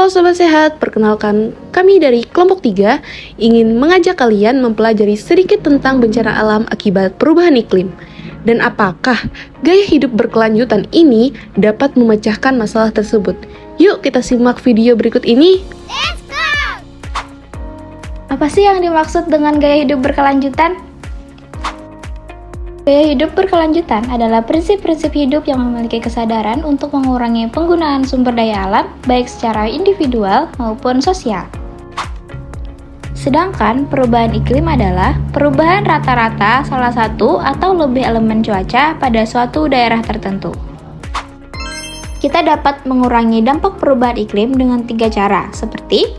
Halo Sobat Sehat, perkenalkan kami dari kelompok 3 ingin mengajak kalian mempelajari sedikit tentang bencana alam akibat perubahan iklim. Dan apakah gaya hidup berkelanjutan ini dapat memecahkan masalah tersebut? Yuk kita simak video berikut ini. Let's go! Apa sih yang dimaksud dengan gaya hidup berkelanjutan? Gaya hidup berkelanjutan adalah prinsip-prinsip hidup yang memiliki kesadaran untuk mengurangi penggunaan sumber daya alam, baik secara individual maupun sosial. Sedangkan perubahan iklim adalah perubahan rata-rata salah satu atau lebih elemen cuaca pada suatu daerah tertentu. Kita dapat mengurangi dampak perubahan iklim dengan 3 cara, seperti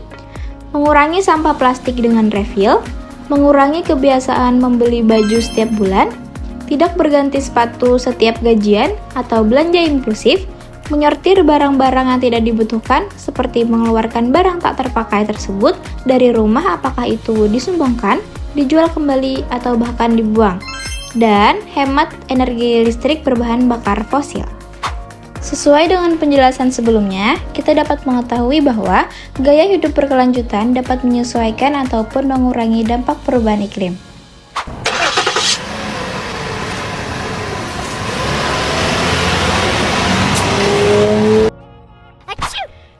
mengurangi sampah plastik dengan refill, mengurangi kebiasaan membeli baju setiap bulan, tidak berganti sepatu setiap gajian atau belanja impulsif, menyortir barang-barang yang tidak dibutuhkan seperti mengeluarkan barang tak terpakai tersebut dari rumah apakah itu disumbangkan, dijual kembali atau bahkan dibuang, dan hemat energi listrik berbahan bakar fosil. Sesuai dengan penjelasan sebelumnya, kita dapat mengetahui bahwa gaya hidup berkelanjutan dapat menyesuaikan ataupun mengurangi dampak perubahan iklim.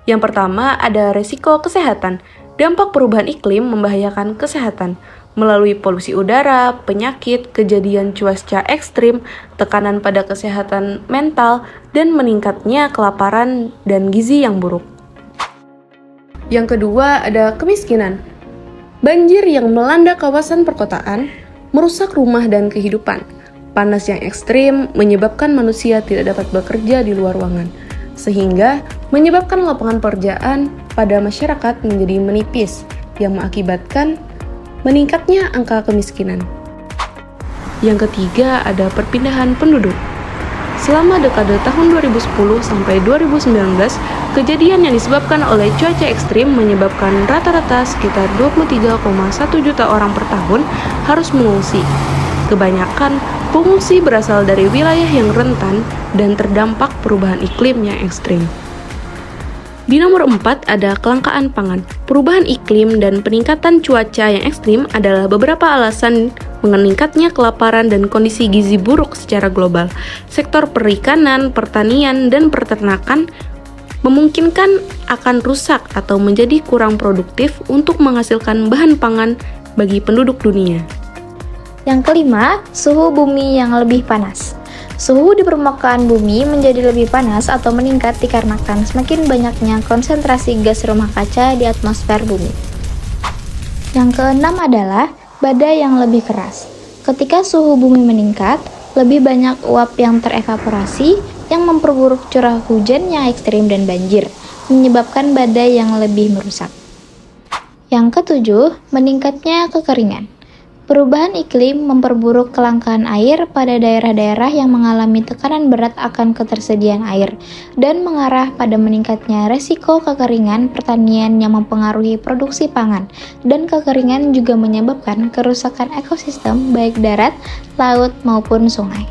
Yang pertama ada resiko kesehatan. Dampak perubahan iklim membahayakan kesehatan melalui polusi udara, penyakit, kejadian cuaca ekstrim, tekanan pada kesehatan mental, dan meningkatnya kelaparan dan gizi yang buruk. Yang kedua ada kemiskinan. Banjir yang melanda kawasan perkotaan merusak rumah dan kehidupan. Panas yang ekstrim menyebabkan manusia tidak dapat bekerja di luar ruangan, sehingga menyebabkan lapangan pekerjaan pada masyarakat menjadi menipis yang mengakibatkan meningkatnya angka kemiskinan. Yang ketiga ada perpindahan penduduk. Selama dekade tahun 2010 sampai 2019, kejadian yang disebabkan oleh cuaca ekstrim menyebabkan rata-rata sekitar 23,1 juta orang per tahun harus mengungsi. Kebanyakan pengungsi berasal dari wilayah yang rentan dan terdampak perubahan iklim yang ekstrim. Di nomor 4 ada kelangkaan pangan. Perubahan iklim dan peningkatan cuaca yang ekstrim adalah beberapa alasan meningkatnya kelaparan dan kondisi gizi buruk secara global. Sektor perikanan, pertanian, dan peternakan memungkinkan akan rusak atau menjadi kurang produktif untuk menghasilkan bahan pangan bagi penduduk dunia. Yang kelima, suhu bumi yang lebih panas. Suhu di permukaan bumi menjadi lebih panas atau meningkat dikarenakan semakin banyaknya konsentrasi gas rumah kaca di atmosfer bumi. Yang keenam adalah badai yang lebih keras. Ketika suhu bumi meningkat, lebih banyak uap yang terevaporasi yang memperburuk curah hujan yang ekstrim dan banjir, menyebabkan badai yang lebih merusak. Yang ketujuh, meningkatnya kekeringan. Perubahan iklim memperburuk kelangkaan air pada daerah-daerah yang mengalami tekanan berat akan ketersediaan air dan mengarah pada meningkatnya resiko kekeringan pertanian yang mempengaruhi produksi pangan, dan kekeringan juga menyebabkan kerusakan ekosistem baik darat, laut maupun sungai.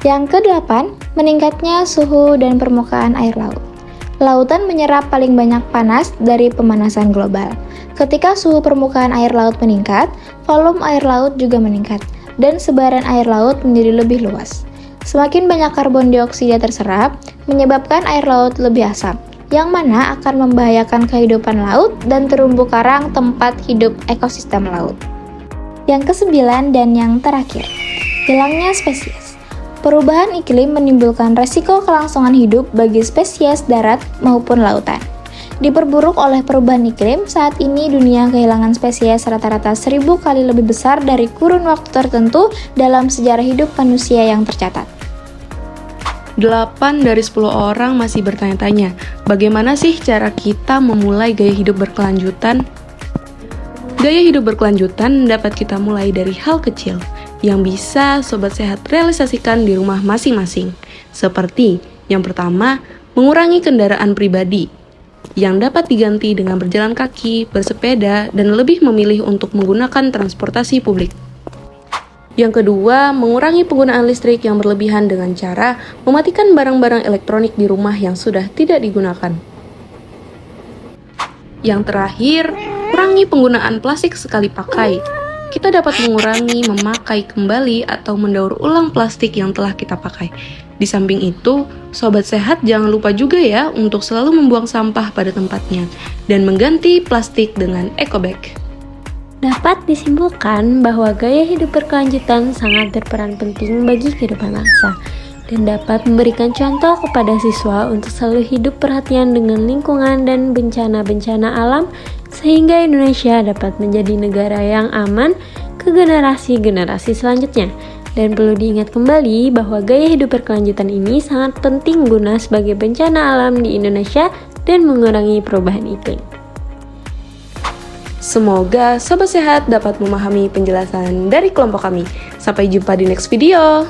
Yang kedelapan, meningkatnya suhu dan permukaan air laut. Lautan menyerap paling banyak panas dari pemanasan global. Ketika suhu permukaan air laut meningkat, volume air laut juga meningkat, dan sebaran air laut menjadi lebih luas. Semakin banyak karbon dioksida terserap, menyebabkan air laut lebih asam, yang mana akan membahayakan kehidupan laut dan terumbu karang tempat hidup ekosistem laut. Yang kesembilan dan yang terakhir, hilangnya spesies. Perubahan iklim menimbulkan resiko kelangsungan hidup bagi spesies darat maupun lautan. Diperburuk oleh perubahan iklim, saat ini dunia kehilangan spesies rata-rata 1000 kali lebih besar dari kurun waktu tertentu dalam sejarah hidup manusia yang tercatat. 8 dari 10 orang masih bertanya-tanya, bagaimana sih cara kita memulai gaya hidup berkelanjutan? Gaya hidup berkelanjutan dapat kita mulai dari hal kecil yang bisa Sobat Sehat realisasikan di rumah masing-masing. Seperti yang pertama, mengurangi kendaraan pribadi yang dapat diganti dengan berjalan kaki, bersepeda, dan lebih memilih untuk menggunakan transportasi publik. Yang kedua, mengurangi penggunaan listrik yang berlebihan dengan cara mematikan barang-barang elektronik di rumah yang sudah tidak digunakan. Yang terakhir, kurangi penggunaan plastik sekali pakai. Kita dapat mengurangi memakai kembali atau mendaur ulang plastik yang telah kita pakai. Di samping itu, sobat sehat jangan lupa juga ya untuk selalu membuang sampah pada tempatnya dan mengganti plastik dengan eco bag. Dapat disimpulkan bahwa gaya hidup berkelanjutan sangat berperan penting bagi kehidupan bangsa dan dapat memberikan contoh kepada siswa untuk selalu hidup perhatian dengan lingkungan dan bencana-bencana alam sehingga Indonesia dapat menjadi negara yang aman ke generasi-generasi selanjutnya. Dan perlu diingat kembali bahwa gaya hidup berkelanjutan ini sangat penting guna sebagai bencana alam di Indonesia dan mengurangi perubahan iklim. Semoga sobat sehat dapat memahami penjelasan dari kelompok kami. Sampai jumpa di next video.